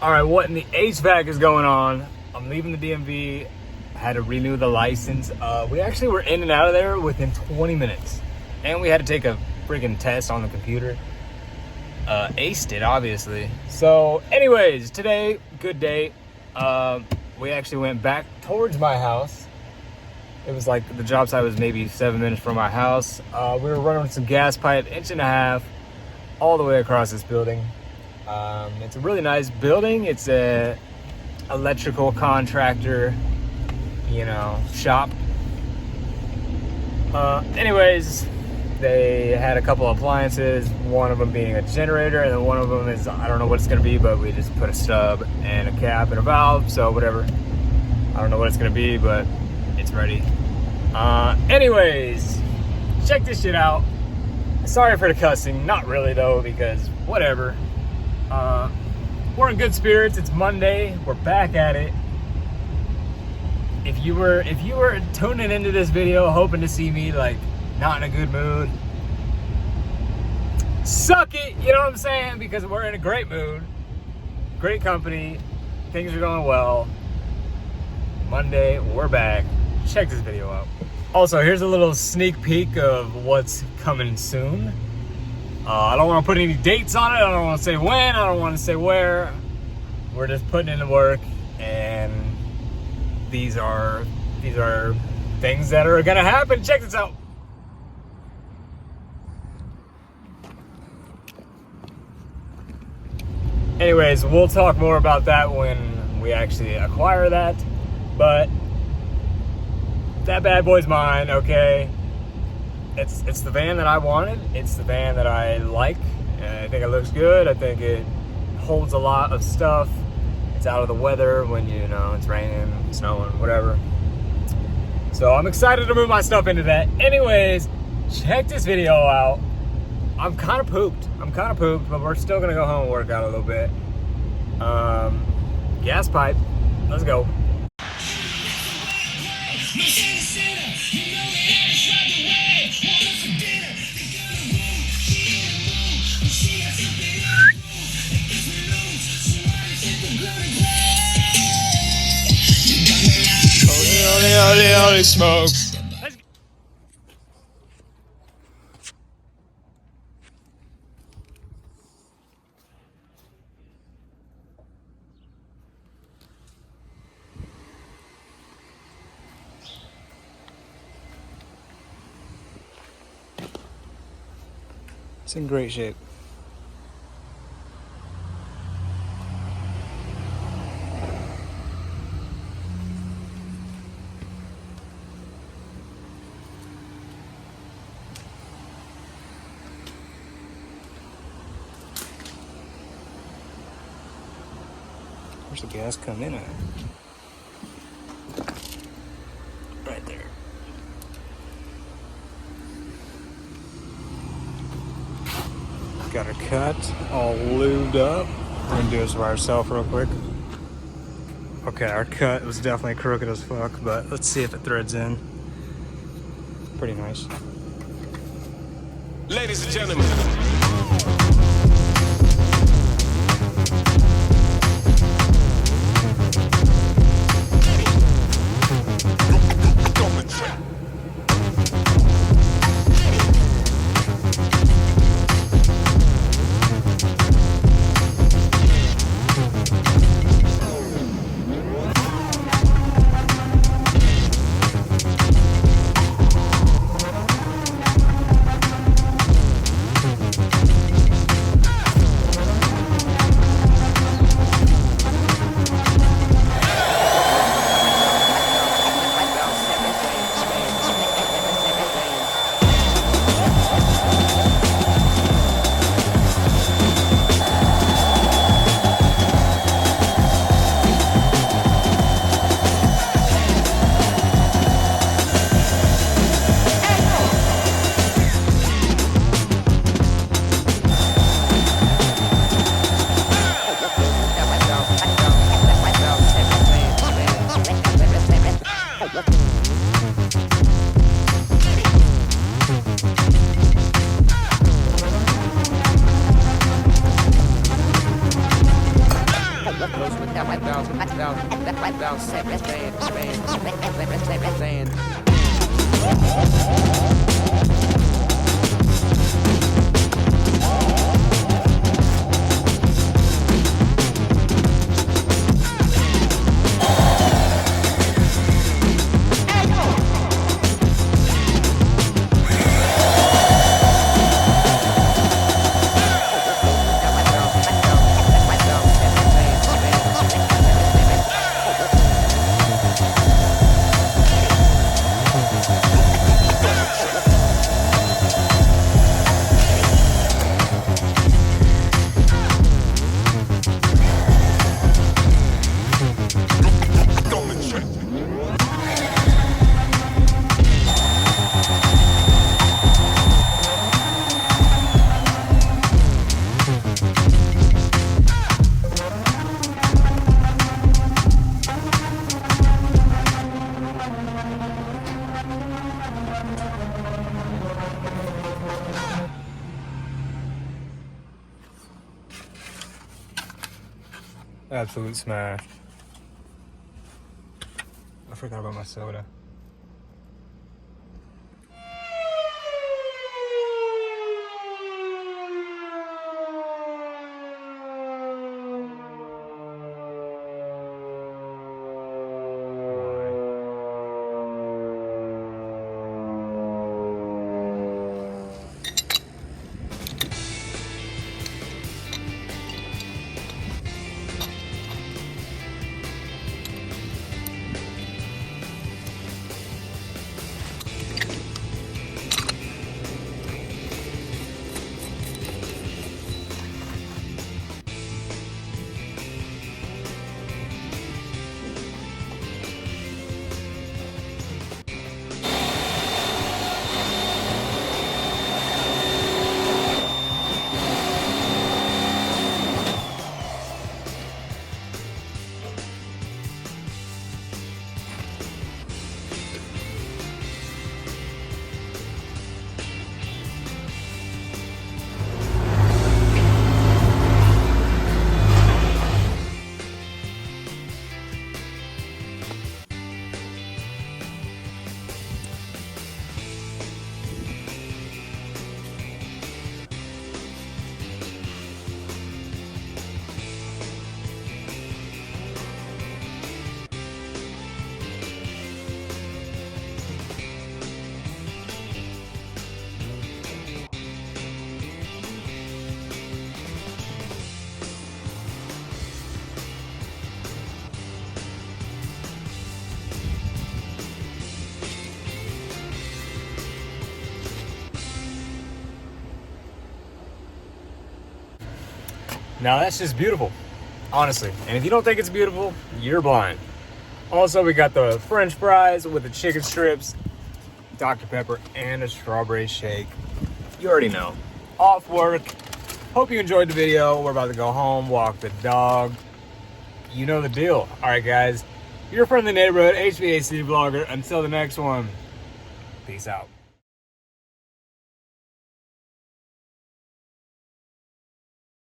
All right, what in the HVAC is going on? I'm leaving the DMV. I had to renew the license. We actually were in and out of there within 20 minutes. And we had to take a freaking test on the computer. Aced it, obviously. So, anyways, today, good day. We actually went back towards my house. It was like the job site was maybe 7 minutes from my house. We were running some gas pipe, 1.5 inches, all the way across this building. It's a really nice building. It's a electrical contractor, shop. Anyways, they had a couple of appliances, one of them being a generator, and then one of them is, I don't know what it's going to be, but we just put a stub and a cap and a valve, so whatever. I don't know what it's going to be, but it's ready. Anyways, check this shit out. Sorry for the cussing, not really though, because whatever. We're in good spirits. It's Monday. We're back at it. If you were tuning into this video hoping to see me like not in a good mood, suck it. You know what I'm saying? Because we're in a great mood, great company, things are going well. Monday, we're back. Check this video out. Also, here's a little sneak peek of what's coming soon. I don't want to put any dates on it. I don't want to say when. I don't want to say where. We're just putting in the work, and these are things that are gonna happen. Check this out. Anyways, we'll talk more about that when we actually acquire that. But that bad boy's mine, okay? It's the van that I wanted. It's the van that I like. I think it looks good. I think it holds a lot of stuff. It's out of the weather when it's raining, snowing, whatever. So I'm excited to move my stuff into that. Anyways, check this video out. I'm kind of pooped, but we're still gonna go home and work out a little bit. Gas pipe, let's go. Holy smokes. It's in great shape. Where's the gas come in at? Right there. Got her cut, all lubed up. We're gonna do this by ourselves real quick. Okay, our cut was definitely crooked as fuck, but let's see if it threads in. Pretty nice. Ladies and gentlemen. Absolute smash. I forgot about my soda. Now that's just beautiful, honestly. And if you don't think it's beautiful, you're blind. Also, we got the French fries with the chicken strips, Dr. Pepper, and a strawberry shake. You already know. Off work. Hope you enjoyed the video. We're about to go home, walk the dog. You know the deal. All right, guys. Your friendly neighborhood HVAC vlogger. Until the next one. Peace out.